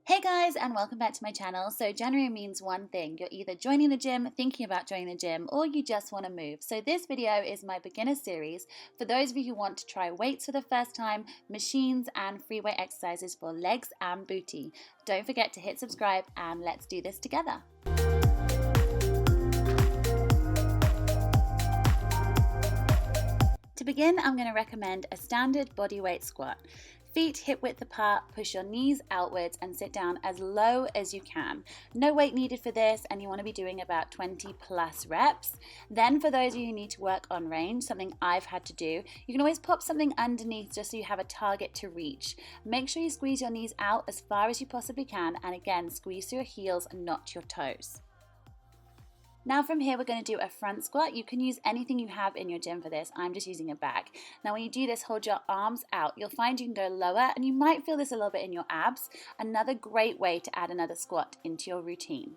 Hey guys, and welcome back to my channel. So January means one thing. You're either joining the gym, thinking about joining the gym, or you just want to move. So this video is my beginner series for those of you who want to try weights for the first time, machines and free weight exercises for legs and booty. Don't forget to hit subscribe and let's do this together. To begin, I'm going to recommend a standard bodyweight squat. Feet hip width apart, push your knees outwards and sit down as low as you can. No weight needed for this, and you want to be doing about 20 plus reps. Then for those of you who need to work on range, something I've had to do, you can always pop something underneath just so you have a target to reach. Make sure you squeeze your knees out as far as you possibly can, and again, squeeze through your heels and not your toes. Now from here, we're going to do a front squat. You can use anything you have in your gym for this. I'm just using a bag. Now when you do this, hold your arms out. You'll find you can go lower, and you might feel this a little bit in your abs. Another great way to add another squat into your routine.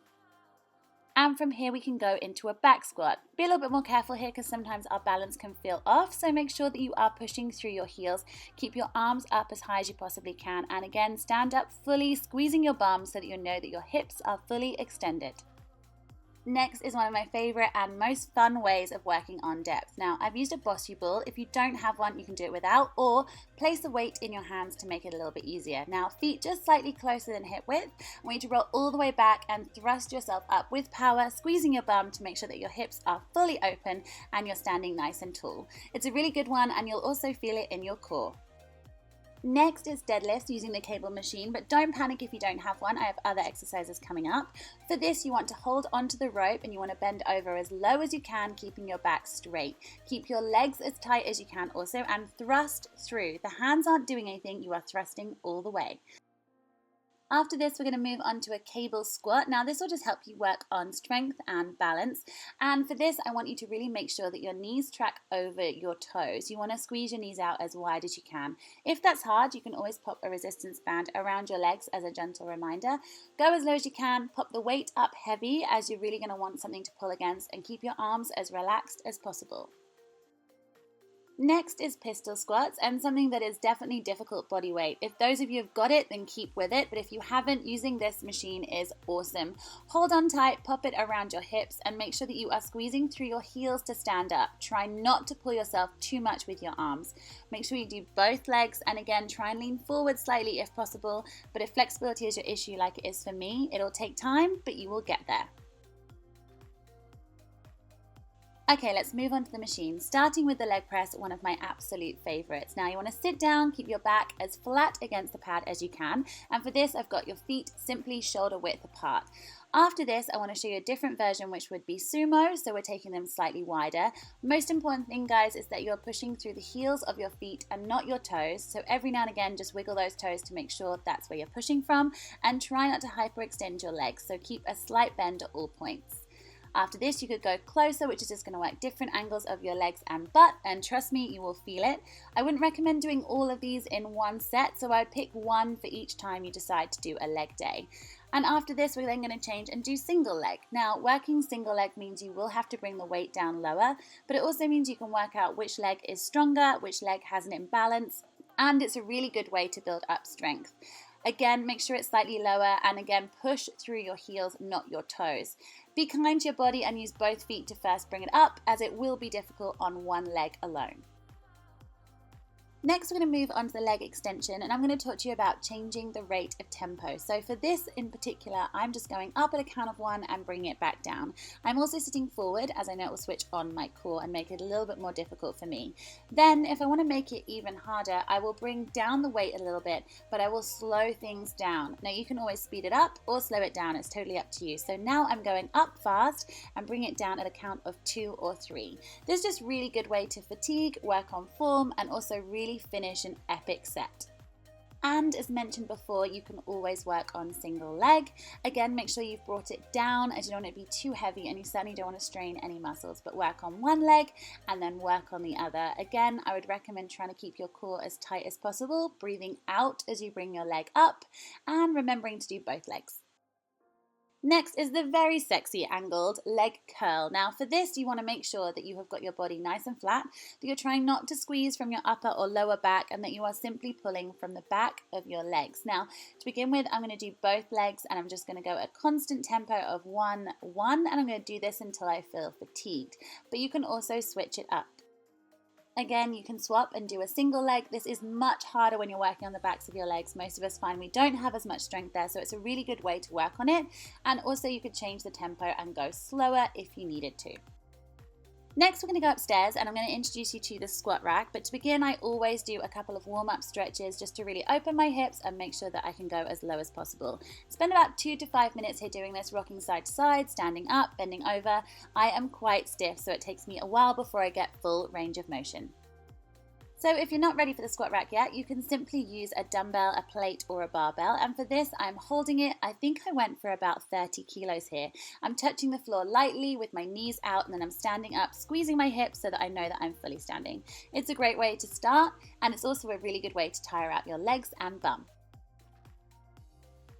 And from here, we can go into a back squat. Be a little bit more careful here because sometimes our balance can feel off. So make sure that you are pushing through your heels. Keep your arms up as high as you possibly can. And again, stand up fully, squeezing your bum so that you know that your hips are fully extended. Next is one of my favorite and most fun ways of working on depth. Now, I've used a Bosu ball. If you don't have one, you can do it without, or place the weight in your hands to make it a little bit easier. Now, feet just slightly closer than hip width. I want you to roll all the way back and thrust yourself up with power, squeezing your bum to make sure that your hips are fully open and you're standing nice and tall. It's a really good one, and you'll also feel it in your core. Next is deadlifts using the cable machine, but don't panic if you don't have one. I have other exercises coming up. For this, you want to hold onto the rope and you want to bend over as low as you can, keeping your back straight. Keep your legs as tight as you can also, and thrust through. The hands aren't doing anything, you are thrusting all the way. After this, we're going to move on to a cable squat. Now this will just help you work on strength and balance. And for this, I want you to really make sure that your knees track over your toes. You want to squeeze your knees out as wide as you can. If that's hard, you can always pop a resistance band around your legs as a gentle reminder. Go as low as you can, pop the weight up heavy as you're really going to want something to pull against, and keep your arms as relaxed as possible. Next is pistol squats, and something that is definitely difficult body weight. If those of you have got it, then keep with it, but if you haven't, using this machine is awesome. Hold on tight, pop it around your hips, and make sure that you are squeezing through your heels to stand up. Try not to pull yourself too much with your arms. Make sure you do both legs, and again, try and lean forward slightly if possible, but if flexibility is your issue like it is for me, it'll take time, but you will get there. Okay, let's move on to the machine, starting with the leg press, one of my absolute favorites. Now you want to sit down, keep your back as flat against the pad as you can, and for this I've got your feet simply shoulder width apart. After this, I want to show you a different version, which would be sumo, so we're taking them slightly wider. Most important thing, guys, is that you're pushing through the heels of your feet and not your toes, so every now and again just wiggle those toes to make sure that's where you're pushing from, and try not to hyperextend your legs, so keep a slight bend at all points. After this, you could go closer, which is just going to work different angles of your legs and butt, and trust me, you will feel it. I wouldn't recommend doing all of these in one set, so I'd pick one for each time you decide to do a leg day. And after this, we're then going to change and do single leg. Now, working single leg means you will have to bring the weight down lower, but it also means you can work out which leg is stronger, which leg has an imbalance, and it's a really good way to build up strength. Again, make sure it's slightly lower, and again, push through your heels, not your toes. Be kind to your body and use both feet to first bring it up, as it will be difficult on one leg alone. Next, we're going to move on to the leg extension, and I'm going to talk to you about changing the rate of tempo. So for this in particular, I'm just going up at a count of 1 and bringing it back down. I'm also sitting forward, as I know it will switch on my core and make it a little bit more difficult for me. Then, if I want to make it even harder, I will bring down the weight a little bit, but I will slow things down. Now, you can always speed it up or slow it down. It's totally up to you. So now I'm going up fast and bring it down at a count of 2 or 3. This is just a really good way to fatigue, work on form, and also really finish an epic set. And as mentioned before, you can always work on single leg. Again, make sure you've brought it down, as you don't want it to be too heavy, and you certainly don't want to strain any muscles, but work on one leg and then work on the other. Again, I would recommend trying to keep your core as tight as possible, breathing out as you bring your leg up, and remembering to do both legs. Next is the very sexy angled leg curl. Now for this, you want to make sure that you have got your body nice and flat, that you're trying not to squeeze from your upper or lower back, and that you are simply pulling from the back of your legs. Now to begin with, I'm going to do both legs, and I'm just going to go at a constant tempo of 1, 1, and I'm going to do this until I feel fatigued. But you can also switch it up. Again, you can swap and do a single leg. This is much harder when you're working on the backs of your legs. Most of us find we don't have as much strength there, so it's a really good way to work on it. And also you could change the tempo and go slower if you needed to. Next, we're going to go upstairs and I'm going to introduce you to the squat rack. But to begin, I always do a couple of warm-up stretches just to really open my hips and make sure that I can go as low as possible. Spend about 2 to 5 minutes here doing this, rocking side to side, standing up, bending over. I am quite stiff, so it takes me a while before I get full range of motion. So if you're not ready for the squat rack yet, you can simply use a dumbbell, a plate, or a barbell. And for this, I'm holding it. I think I went for about 30 kilos here. I'm touching the floor lightly with my knees out, and then I'm standing up, squeezing my hips so that I know that I'm fully standing. It's a great way to start, and it's also a really good way to tire out your legs and bum.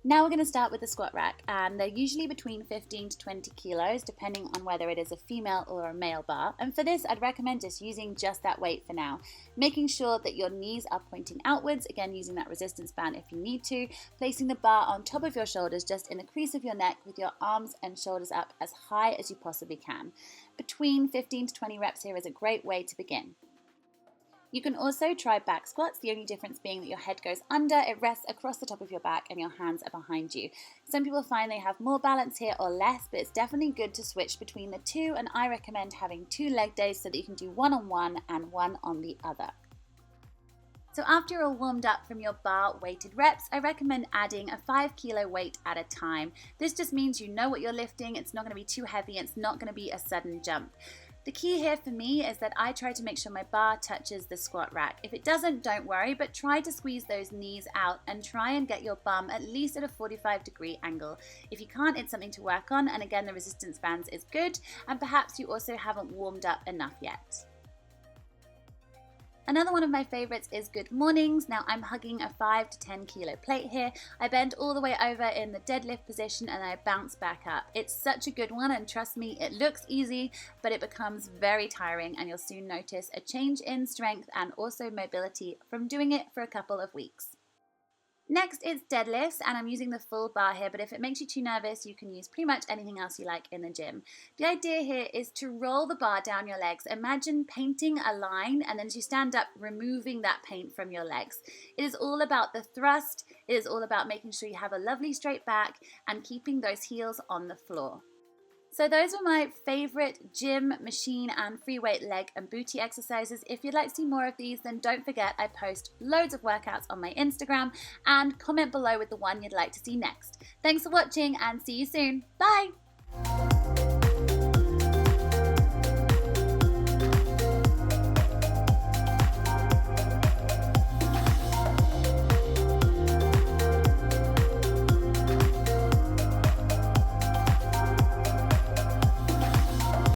Now we're going to start with the squat rack, and they're usually between 15 to 20 kilos depending on whether it is a female or a male bar. And for this, I'd recommend just using just that weight for now, making sure that your knees are pointing outwards, again using that resistance band if you need to, placing the bar on top of your shoulders just in the crease of your neck with your arms and shoulders up as high as you possibly can. Between 15 to 20 reps here is a great way to begin. You can also try back squats, the only difference being that your head goes under, it rests across the top of your back and your hands are behind you. Some people find they have more balance here or less, but it's definitely good to switch between the two, and I recommend having 2 leg days so that you can do one on one and one on the other. So after you're all warmed up from your bar weighted reps, I recommend adding a 5 kilo weight at a time. This just means you know what you're lifting, it's not going to be too heavy, it's not going to be a sudden jump. The key here for me is that I try to make sure my bar touches the squat rack. If it doesn't, don't worry, but try to squeeze those knees out and try and get your bum at least at a 45-degree angle. If you can't, it's something to work on, and again, the resistance bands is good, and perhaps you also haven't warmed up enough yet. Another one of my favorites is good mornings. Now I'm hugging a 5 to 10 kilo plate here. I bend all the way over in the deadlift position and I bounce back up. It's such a good one, and trust me, it looks easy, but it becomes very tiring, and you'll soon notice a change in strength and also mobility from doing it for a couple of weeks. Next is deadlifts, and I'm using the full bar here, but if it makes you too nervous, you can use pretty much anything else you like in the gym. The idea here is to roll the bar down your legs. Imagine painting a line, and then as you stand up, removing that paint from your legs. It is all about the thrust. It is all about making sure you have a lovely straight back and keeping those heels on the floor. So those were my favorite gym, machine, and free weight leg and booty exercises. If you'd like to see more of these, then don't forget I post loads of workouts on my Instagram, and comment below with the one you'd like to see next. Thanks for watching and see you soon. Bye!